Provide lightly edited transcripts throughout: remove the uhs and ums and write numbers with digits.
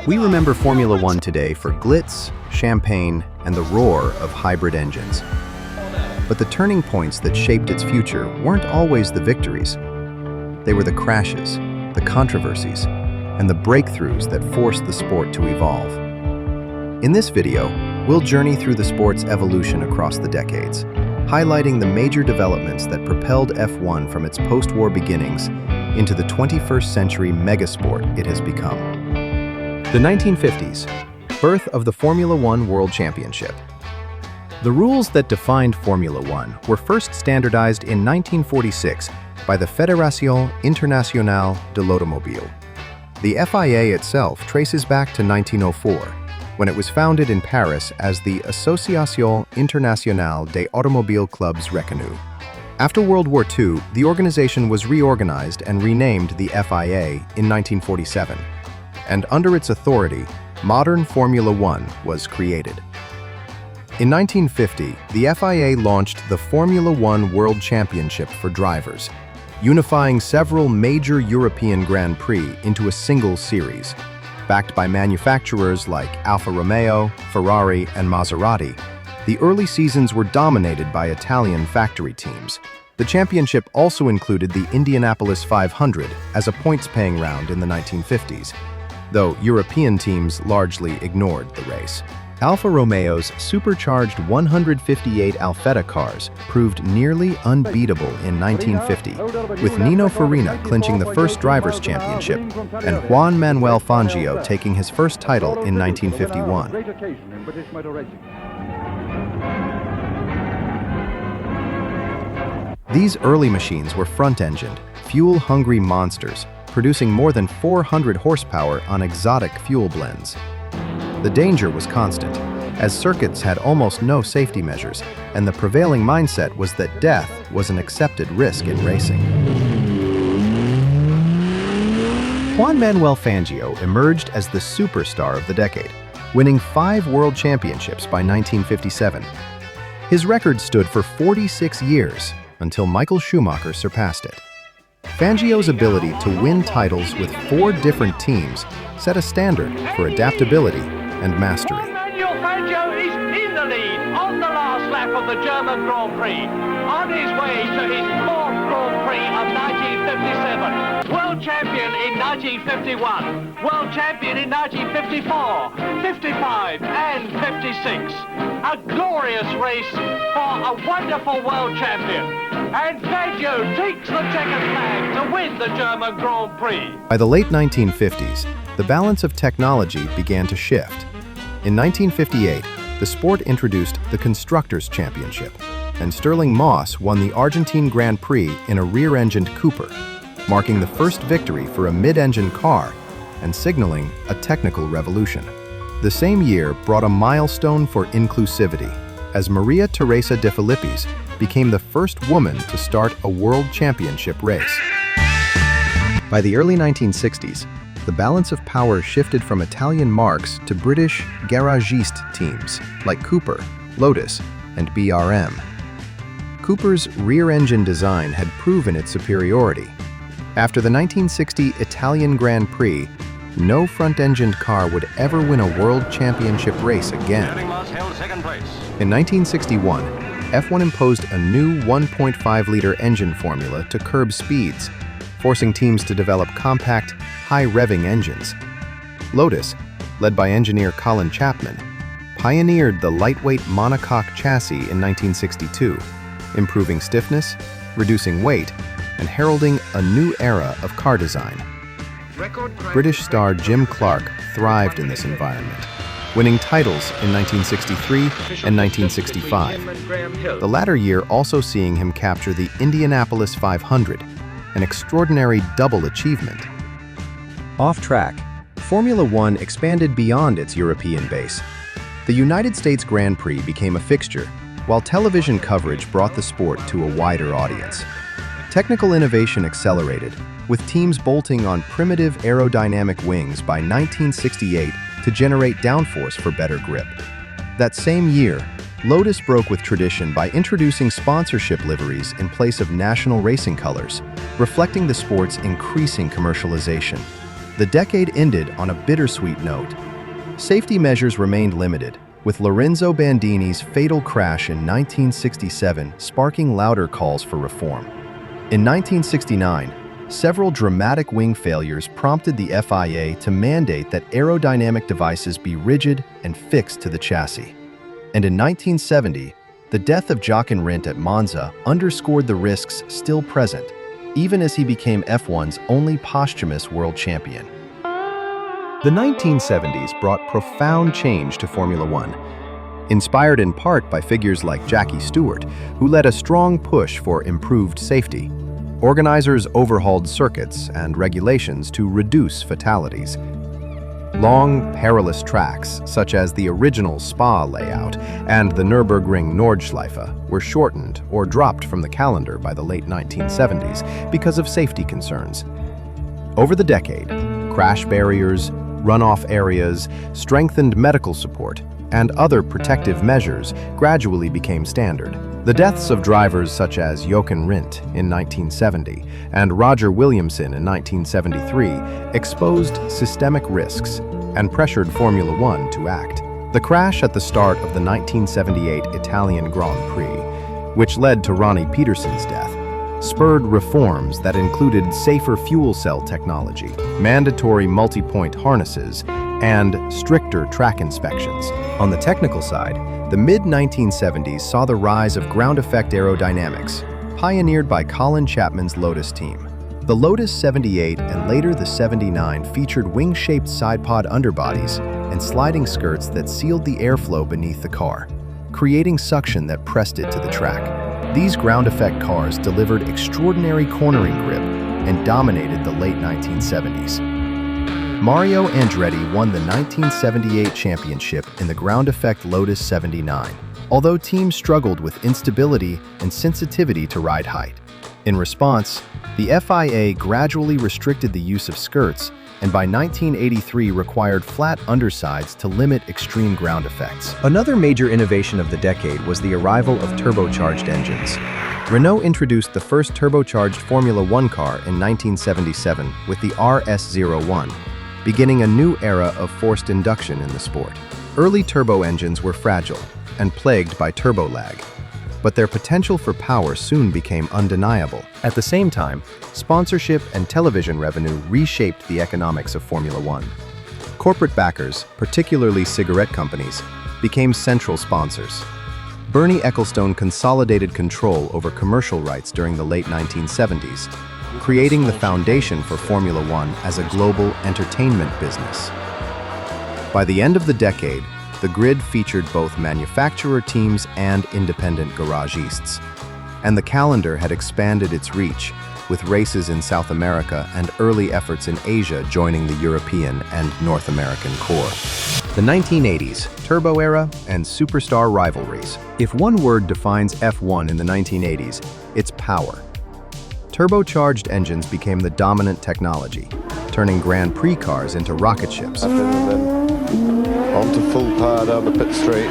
We remember Formula One today for glitz, champagne, and the roar of hybrid engines. But the turning points that shaped its future weren't always the victories. They were the crashes, the controversies, and the breakthroughs that forced the sport to evolve. In this video, we'll journey through the sport's evolution across the decades, highlighting the major developments that propelled F1 from its post-war beginnings into the 21st century megasport it has become. The 1950s, birth of the Formula One World Championship. The rules that defined Formula One were first standardized in 1946 by the Fédération Internationale de l'Automobile. The FIA itself traces back to 1904, when it was founded in Paris as the Association Internationale des Automobiles Clubs Reconnus. After World War II, the organization was reorganized and renamed the FIA in 1947, and under its authority, modern Formula One was created. In 1950, the FIA launched the Formula One World Championship for drivers, unifying several major European Grand Prix into a single series. Backed by manufacturers like Alfa Romeo, Ferrari, and Maserati, the early seasons were dominated by Italian factory teams. The championship also included the Indianapolis 500 as a points-paying round in the 1950s, though European teams largely ignored the race. Alfa Romeo's supercharged 158 Alfetta cars proved nearly unbeatable in 1950, with Nino Farina clinching the first Drivers' Championship and Juan Manuel Fangio taking his first title in 1951. These early machines were front-engined, fuel-hungry monsters, producing more than 400 horsepower on exotic fuel blends. The danger was constant, as circuits had almost no safety measures, and the prevailing mindset was that death was an accepted risk in racing. Juan Manuel Fangio emerged as the superstar of the decade, winning 5 world championships by 1957. His record stood for 46 years until Michael Schumacher surpassed it. Fangio's ability to win titles with 4 different teams set a standard for adaptability and mastery. Manuel Fangio is in the lead on the last lap of the German Grand Prix, on his way to his 4th Grand Prix of 1957. World champion in 1951, world champion in 1954, 55 and 56. A glorious race for a wonderful world champion. And Fangio takes the checkered flag to win the German Grand Prix. By the late 1950s, the balance of technology began to shift. In 1958, the sport introduced the Constructors' Championship, and Stirling Moss won the Argentine Grand Prix in a rear-engined Cooper, marking the first victory for a mid-engine car and signaling a technical revolution. The same year brought a milestone for inclusivity, as Maria Teresa de Filippis became the first woman to start a world championship race. By the early 1960s, the balance of power shifted from Italian marques to British garagiste teams like Cooper, Lotus, and BRM. Cooper's rear-engine design had proven its superiority. After the 1960 Italian Grand Prix, no front-engined car would ever win a world championship race again. In 1961, F1 imposed a new 1.5-liter engine formula to curb speeds, forcing teams to develop compact, high-revving engines. Lotus, led by engineer Colin Chapman, pioneered the lightweight monocoque chassis in 1962, improving stiffness, reducing weight, and heralding a new era of car design. British star Jim Clark thrived in this environment, winning titles in 1963 and 1965, the latter year also seeing him capture the Indianapolis 500, an extraordinary double achievement. Off track, Formula One expanded beyond its European base. The United States Grand Prix became a fixture, while television coverage brought the sport to a wider audience. Technical innovation accelerated, with teams bolting on primitive aerodynamic wings by 1968 to generate downforce for better grip. That same year, Lotus broke with tradition by introducing sponsorship liveries in place of national racing colors, reflecting the sport's increasing commercialization. The decade ended on a bittersweet note. Safety measures remained limited, with Lorenzo Bandini's fatal crash in 1967 sparking louder calls for reform. In 1969, several dramatic wing failures prompted the FIA to mandate that aerodynamic devices be rigid and fixed to the chassis. And in 1970, the death of Jochen Rindt at Monza underscored the risks still present, even as he became F1's only posthumous world champion. The 1970s brought profound change to Formula One, inspired in part by figures like Jackie Stewart, who led a strong push for improved safety. Organizers overhauled circuits and regulations to reduce fatalities. Long, perilous tracks, such as the original Spa layout and the Nürburgring Nordschleife, were shortened or dropped from the calendar by the late 1970s because of safety concerns. Over the decade, crash barriers, runoff areas, strengthened medical support, and other protective measures gradually became standard. The deaths of drivers such as Jochen Rindt in 1970 and Roger Williamson in 1973 exposed systemic risks and pressured Formula One to act. The crash at the start of the 1978 Italian Grand Prix, which led to Ronnie Peterson's death, spurred reforms that included safer fuel cell technology, mandatory multi-point harnesses, and stricter track inspections. On the technical side, the mid-1970s saw the rise of ground effect aerodynamics, pioneered by Colin Chapman's Lotus team. The Lotus 78 and later the 79 featured wing-shaped side-pod underbodies and sliding skirts that sealed the airflow beneath the car, creating suction that pressed it to the track. These ground effect cars delivered extraordinary cornering grip and dominated the late 1970s. Mario Andretti won the 1978 championship in the ground effect Lotus 79, although teams struggled with instability and sensitivity to ride height. In response, the FIA gradually restricted the use of skirts and by 1983 required flat undersides to limit extreme ground effects. Another major innovation of the decade was the arrival of turbocharged engines. Renault introduced the first turbocharged Formula One car in 1977 with the RS01, beginning a new era of forced induction in the sport. Early turbo engines were fragile and plagued by turbo lag, but their potential for power soon became undeniable. At the same time, sponsorship and television revenue reshaped the economics of Formula One. Corporate backers, particularly cigarette companies, became central sponsors. Bernie Ecclestone consolidated control over commercial rights during the late 1970s, creating the foundation for Formula One as a global entertainment business. By the end of the decade, the grid featured both manufacturer teams and independent garagistes, and the calendar had expanded its reach, with races in South America and early efforts in Asia joining the European and North American core. The 1980s, Turbo Era, and Superstar Rivalries. If one word defines F1 in the 1980s, it's power. Turbocharged engines became the dominant technology, turning Grand Prix cars into rocket ships. Onto full power down the pit straight.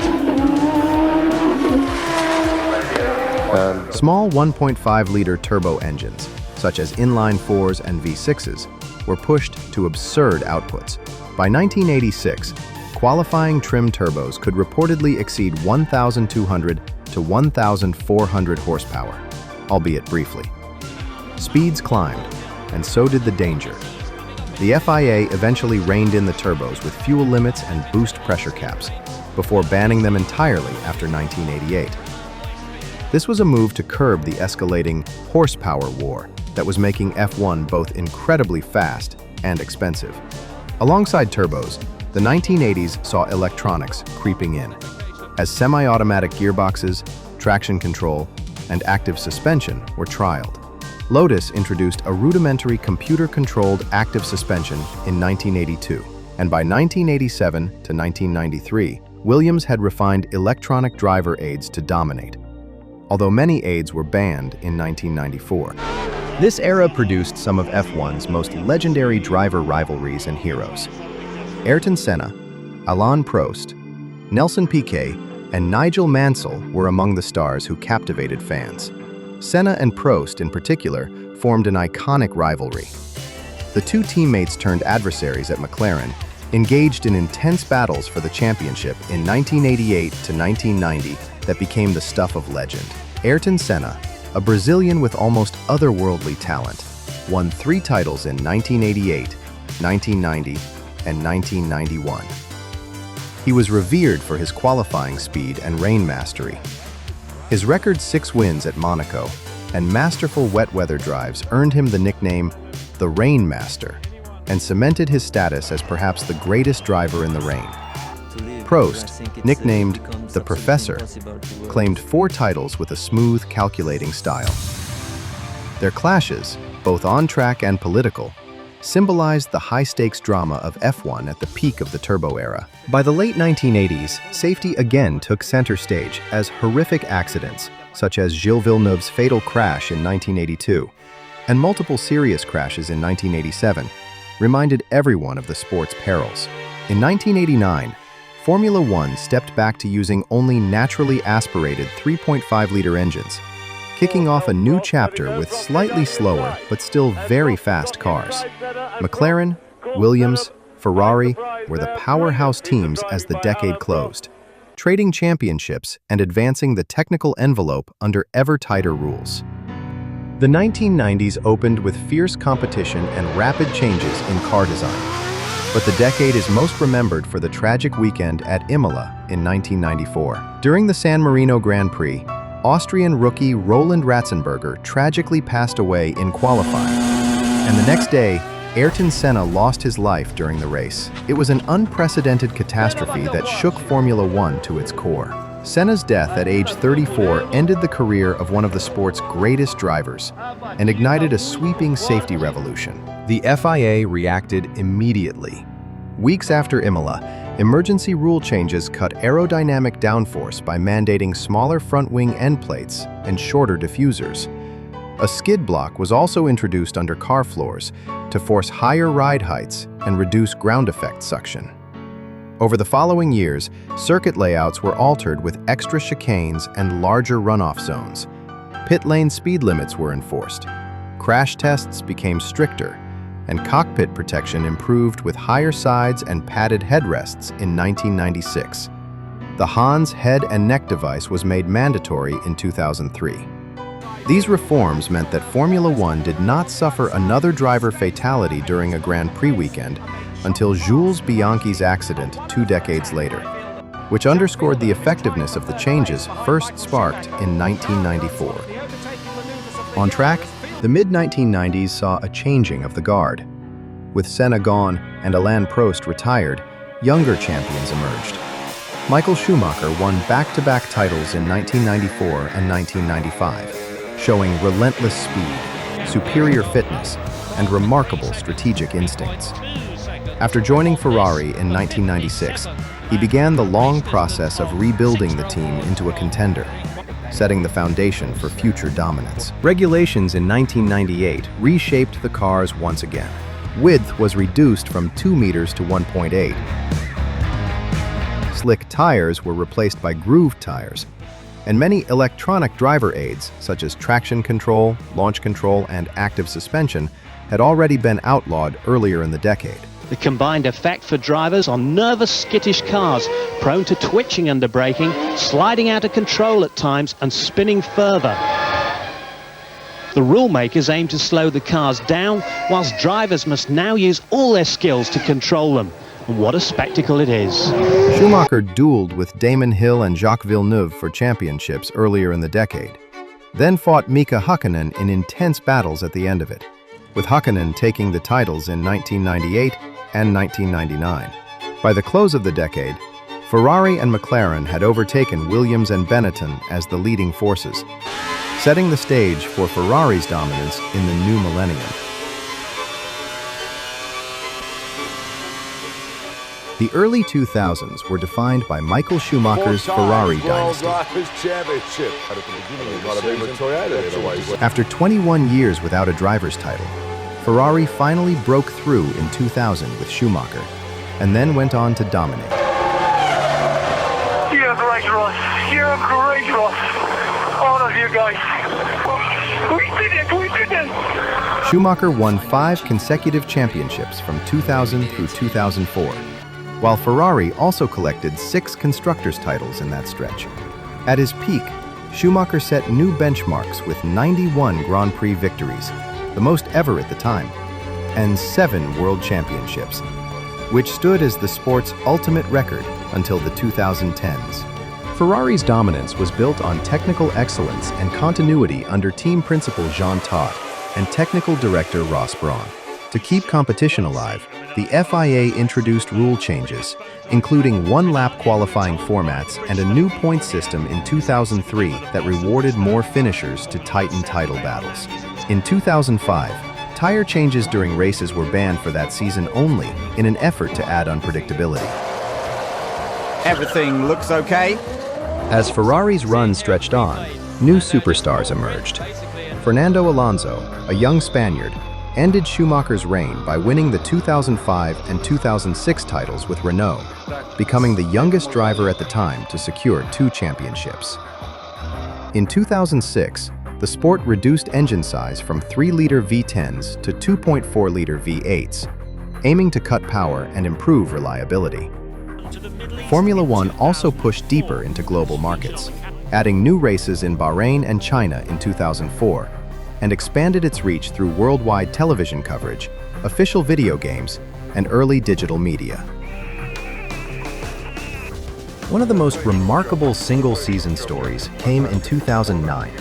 And small 1.5-liter turbo engines, such as inline 4s and V6s, were pushed to absurd outputs. By 1986, qualifying trim turbos could reportedly exceed 1,200 to 1,400 horsepower, albeit briefly. Speeds climbed, and so did the danger. The FIA eventually reined in the turbos with fuel limits and boost pressure caps, before banning them entirely after 1988. This was a move to curb the escalating horsepower war that was making F1 both incredibly fast and expensive. Alongside turbos, the 1980s saw electronics creeping in, as semi-automatic gearboxes, traction control, and active suspension were trialed. Lotus introduced a rudimentary computer-controlled active suspension in 1982, and by 1987 to 1993, Williams had refined electronic driver aids to dominate, although many aids were banned in 1994. This era produced some of F1's most legendary driver rivalries and heroes. Ayrton Senna, Alain Prost, Nelson Piquet, and Nigel Mansell were among the stars who captivated fans. Senna and Prost, in particular, formed an iconic rivalry. The two teammates turned adversaries at McLaren engaged in intense battles for the championship in 1988 to 1990 that became the stuff of legend. Ayrton Senna, a Brazilian with almost otherworldly talent, won 3 titles in 1988, 1990, and 1991. He was revered for his qualifying speed and rain mastery. His record 6 wins at Monaco and masterful wet weather drives earned him the nickname the Rain Master and cemented his status as perhaps the greatest driver in the rain. Prost, nicknamed the Professor, claimed 4 titles with a smooth, calculating style. Their clashes, both on track and political, symbolized the high-stakes drama of F1 at the peak of the turbo era. By the late 1980s, safety again took center stage as horrific accidents, such as Gilles Villeneuve's fatal crash in 1982, and multiple serious crashes in 1987, reminded everyone of the sport's perils. In 1989, Formula One stepped back to using only naturally aspirated 3.5-liter engines, kicking off a new chapter with slightly slower but still very fast cars. McLaren, Williams, Ferrari were the powerhouse teams as the decade closed, trading championships and advancing the technical envelope under ever tighter rules. The 1990s opened with fierce competition and rapid changes in car design, but the decade is most remembered for the tragic weekend at Imola in 1994. During the San Marino Grand Prix, Austrian rookie Roland Ratzenberger tragically passed away in qualifying, and the next day, Ayrton Senna lost his life during the race. It was an unprecedented catastrophe that shook Formula One to its core. Senna's death at age 34 ended the career of one of the sport's greatest drivers and ignited a sweeping safety revolution. The FIA reacted immediately. Weeks after Imola, emergency rule changes cut aerodynamic downforce by mandating smaller front wing end plates and shorter diffusers. A skid block was also introduced under car floors to force higher ride heights and reduce ground effect suction. Over the following years, circuit layouts were altered with extra chicanes and larger runoff zones. Pit lane speed limits were enforced. Crash tests became stricter, and cockpit protection improved with higher sides and padded headrests in 1996. The Hans head and neck device was made mandatory in 2003. These reforms meant that Formula One did not suffer another driver fatality during a Grand Prix weekend until Jules Bianchi's accident 2 decades later, which underscored the effectiveness of the changes first sparked in 1994. On track, the mid-1990s saw a changing of the guard. With Senna gone and Alain Prost retired, younger champions emerged. Michael Schumacher won back-to-back titles in 1994 and 1995, showing relentless speed, superior fitness, and remarkable strategic instincts. After joining Ferrari in 1996, he began the long process of rebuilding the team into a contender, setting the foundation for future dominance. Regulations in 1998 reshaped the cars once again. Width was reduced from 2 meters to 1.8. Slick tires were replaced by grooved tires, and many electronic driver aids, such as traction control, launch control, and active suspension, had already been outlawed earlier in the decade. The combined effect for drivers on nervous, skittish cars, prone to twitching under braking, sliding out of control at times, and spinning further. The rule makers aim to slow the cars down, whilst drivers must now use all their skills to control them. And what a spectacle it is. Schumacher dueled with Damon Hill and Jacques Villeneuve for championships earlier in the decade, then fought Mika Häkkinen in intense battles at the end of it, with Häkkinen taking the titles in 1998 and 1999. By the close of the decade, Ferrari and McLaren had overtaken Williams and Benetton as the leading forces, setting the stage for Ferrari's dominance in the new millennium. The early 2000s were defined by Michael Schumacher's Ferrari dynasty. After 21 years without a driver's title, Ferrari finally broke through in 2000 with Schumacher, and then went on to dominate. You're great, Ross. You're great, Ross. All of you guys. We did it! We did it! Schumacher won 5 consecutive championships from 2000 through 2004, while Ferrari also collected 6 constructors' titles in that stretch. At his peak, Schumacher set new benchmarks with 91 Grand Prix victories, the most ever at the time, and 7 World Championships, which stood as the sport's ultimate record until the 2010s. Ferrari's dominance was built on technical excellence and continuity under team principal Jean Todt and technical director Ross Brawn. To keep competition alive, the FIA introduced rule changes, including one-lap qualifying formats and a new point system in 2003 that rewarded more finishers to tighten title battles. In 2005, tire changes during races were banned for that season only in an effort to add unpredictability. Everything looks okay. As Ferrari's run stretched on, new superstars emerged. Fernando Alonso, a young Spaniard, ended Schumacher's reign by winning the 2005 and 2006 titles with Renault, becoming the youngest driver at the time to secure 2 championships. In 2006, the sport reduced engine size from 3-liter V10s to 2.4-liter V8s, aiming to cut power and improve reliability. Formula One also pushed deeper into global markets, adding new races in Bahrain and China in 2004, and expanded its reach through worldwide television coverage, official video games, and early digital media. One of the most remarkable single-season stories came in 2009.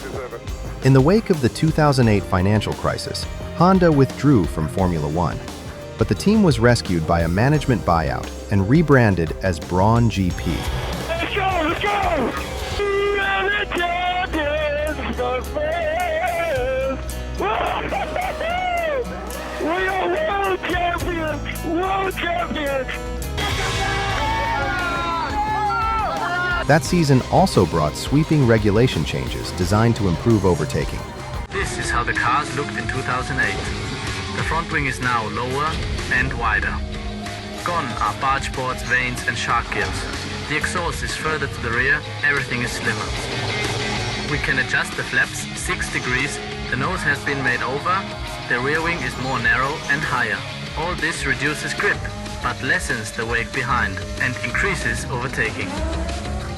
In the wake of the 2008 financial crisis, Honda withdrew from Formula One, but the team was rescued by a management buyout and rebranded as Brawn GP. Let's go! Let's go! We are the champions, the fans! We are world champions! World champions! That season also brought sweeping regulation changes designed to improve overtaking. This is how the cars looked in 2008. The front wing is now lower and wider. Gone are barge boards, vanes and shark gills. The exhaust is further to the rear, everything is slimmer. We can adjust the flaps 6 degrees, the nose has been made over, the rear wing is more narrow and higher. All this reduces grip, but lessens the wake behind and increases overtaking.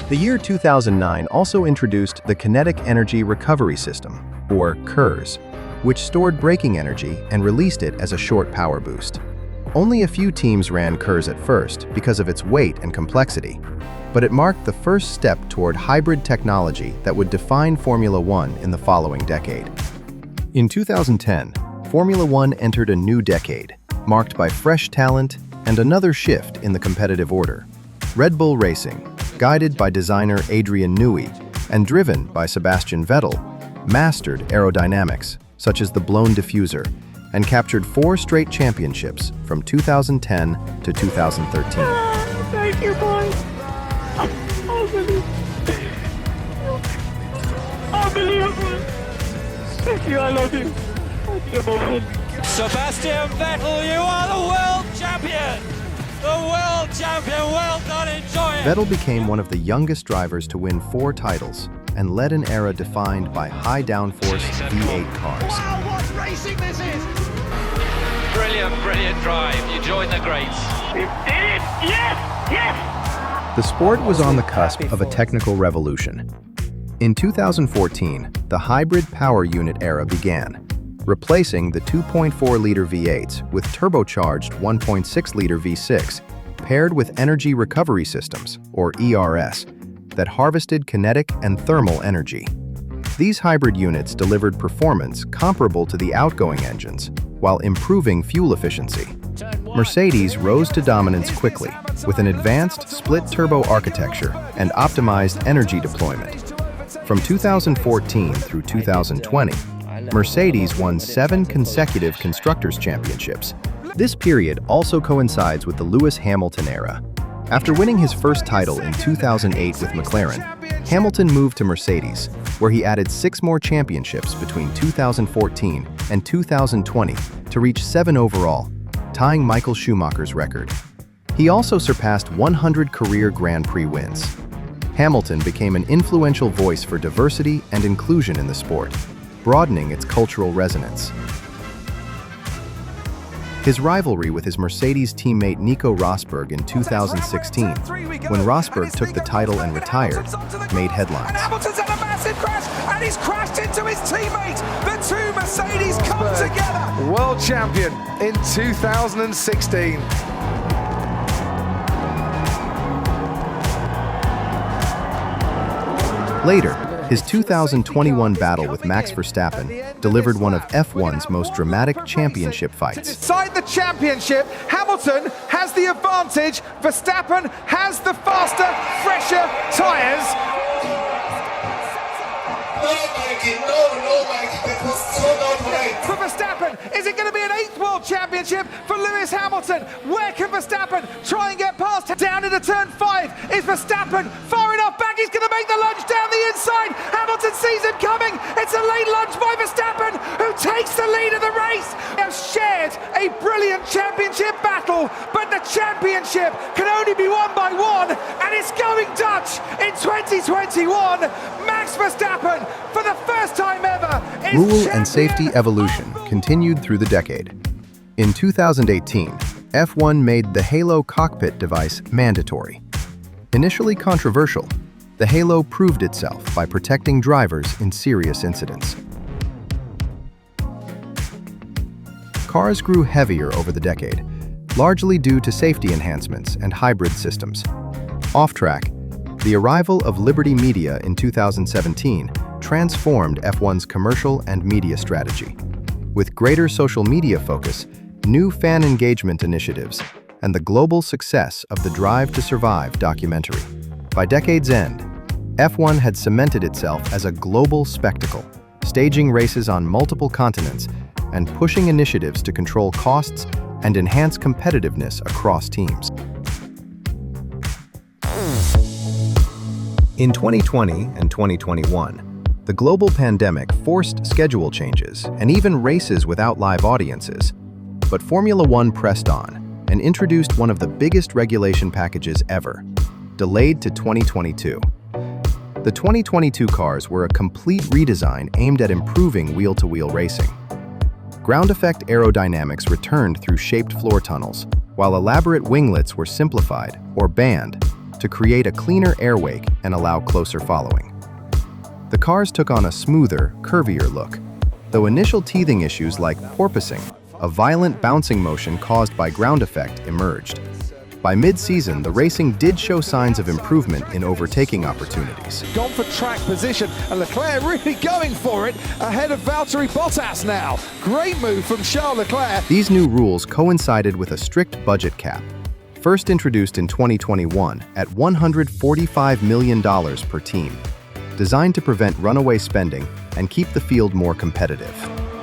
The year 2009 also introduced the Kinetic Energy Recovery System, or KERS, which stored braking energy and released it as a short power boost. Only a few teams ran KERS at first because of its weight and complexity, but it marked the first step toward hybrid technology that would define Formula One in the following decade. In 2010, Formula One entered a new decade, marked by fresh talent and another shift in the competitive order. Red Bull Racing, guided by designer Adrian Newey and driven by Sebastian Vettel, mastered aerodynamics, such as the blown diffuser, and captured 4 straight championships from 2010 to 2013. Thank you, boys. Unbelievable. Thank you, I love you. Sebastian Vettel, you are the world champion! The world champion, well done, enjoy it! Vettel became one of the youngest drivers to win 4 titles and led an era defined by high downforce V8 cars. Wow, what racing this is! Brilliant, brilliant drive. You joined the greats. We did it! Yes! Yes! The sport was on the cusp of a technical revolution. In 2014, the hybrid power unit era began, replacing the 2.4-liter V8s with turbocharged 1.6-liter V6, paired with energy recovery systems, or ERS, that harvested kinetic and thermal energy. These hybrid units delivered performance comparable to the outgoing engines, while improving fuel efficiency. Mercedes rose to dominance quickly, with an advanced split-turbo architecture and optimized energy deployment. From 2014 through 2020, Mercedes won 7 consecutive Constructors' Championships. This period also coincides with the Lewis Hamilton era. After winning his first title in 2008 with McLaren, Hamilton moved to Mercedes, where he added 6 more championships between 2014 and 2020 to reach 7 overall, tying Michael Schumacher's record. He also surpassed 100 career Grand Prix wins. Hamilton became an influential voice for diversity and inclusion in the sport, broadening its cultural resonance. His rivalry with his Mercedes teammate Nico Rosberg in 2016, when Rosberg took the title and retired, made headlines. And Hamilton's had a massive crash, and he's crashed into his teammate. The two Mercedes come together. World champion in 2016. Later, his 2021 battle with Max Verstappen delivered one of F1's most dramatic championship To fights. decide the championship, Hamilton has the advantage. Verstappen has the faster, fresher tyres. For Verstappen, is it going to be an 8th World Championship for Lewis Hamilton? Where can Verstappen try and get past? Down into turn 5. Is Verstappen far enough back? He's going to make the lunge down the inside. Hamilton sees him coming. It's a late lunge by Verstappen, who takes the lead of the race. They have shared a brilliant championship battle, but the championship can only be won by one, and it's going Dutch in 2021. Max Verstappen, for the first time ever, is Rule champion. and safety evolution continued through the decade. In 2018, F1 made the Halo cockpit device mandatory. Initially controversial, the Halo proved itself by protecting drivers in serious incidents. Cars grew heavier over the decade, largely due to safety enhancements and hybrid systems. Off-track, the arrival of Liberty Media in 2017 transformed F1's commercial and media strategy. With greater social media focus, new fan engagement initiatives, and the global success of the Drive to Survive documentary. By decade's end, F1 had cemented itself as a global spectacle, staging races on multiple continents and pushing initiatives to control costs and enhance competitiveness across teams. In 2020 and 2021, the global pandemic forced schedule changes and even races without live audiences. But Formula One pressed on and introduced one of the biggest regulation packages ever, delayed to 2022. The 2022 cars were a complete redesign aimed at improving wheel-to-wheel racing. Ground effect aerodynamics returned through shaped floor tunnels, while elaborate winglets were simplified or banned to create a cleaner air wake and allow closer following. The cars took on a smoother, curvier look, though initial teething issues like porpoising, a violent bouncing motion caused by ground effect, emerged. By mid-season, the racing did show signs of improvement in overtaking opportunities. Gone for track position, and Leclerc really going for it ahead of Valtteri Bottas now. Great move from Charles Leclerc. These new rules coincided with a strict budget cap, first introduced in 2021 at $145 million per team, designed to prevent runaway spending and keep the field more competitive.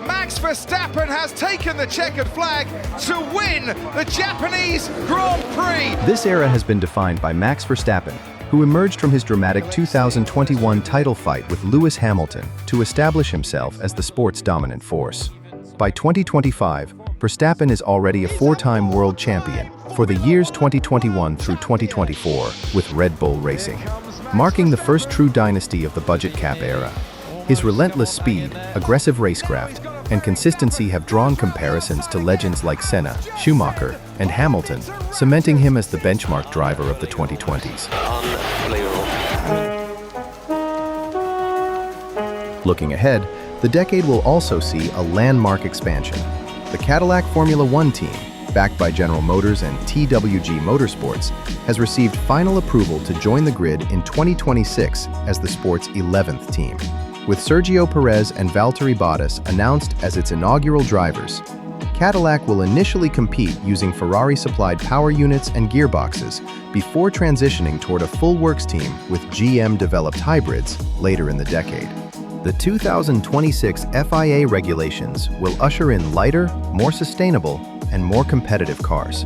Max Verstappen has taken the checkered flag to win the Japanese Grand Prix. This era has been defined by Max Verstappen, who emerged from his dramatic 2021 title fight with Lewis Hamilton to establish himself as the sport's dominant force. By 2025, Verstappen is already a 4-time world champion for the years 2021 through 2024 with Red Bull Racing, marking the first true dynasty of the budget cap era. His relentless speed, aggressive racecraft, and consistency have drawn comparisons to legends like Senna, Schumacher, and Hamilton, cementing him as the benchmark driver of the 2020s. Looking ahead, the decade will also see a landmark expansion. The Cadillac Formula One team, backed by General Motors and TWG Motorsports, has received final approval to join the grid in 2026 as the sport's 11th team. With Sergio Perez and Valtteri Bottas announced as its inaugural drivers, Cadillac will initially compete using Ferrari-supplied power units and gearboxes before transitioning toward a full works team with GM-developed hybrids later in the decade. The 2026 FIA regulations will usher in lighter, more sustainable, and more competitive cars.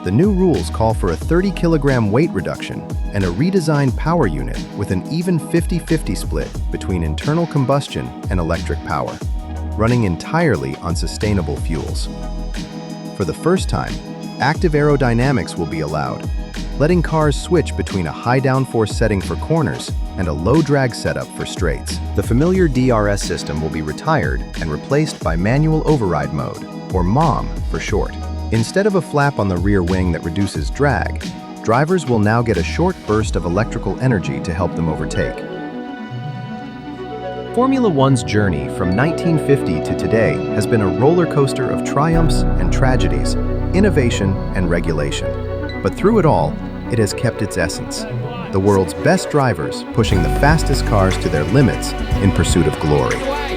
The new rules call for a 30-kilogram weight reduction and a redesigned power unit with an even 50-50 split between internal combustion and electric power, running entirely on sustainable fuels. For the first time, active aerodynamics will be allowed, letting cars switch between a high downforce setting for corners and a low drag setup for straights. The familiar DRS system will be retired and replaced by manual override mode, or MOM for short. Instead of a flap on the rear wing that reduces drag, drivers will now get a short burst of electrical energy to help them overtake. Formula One's journey from 1950 to today has been a roller coaster of triumphs and tragedies, innovation and regulation. But through it all, it has kept its essence. The world's best drivers pushing the fastest cars to their limits in pursuit of glory.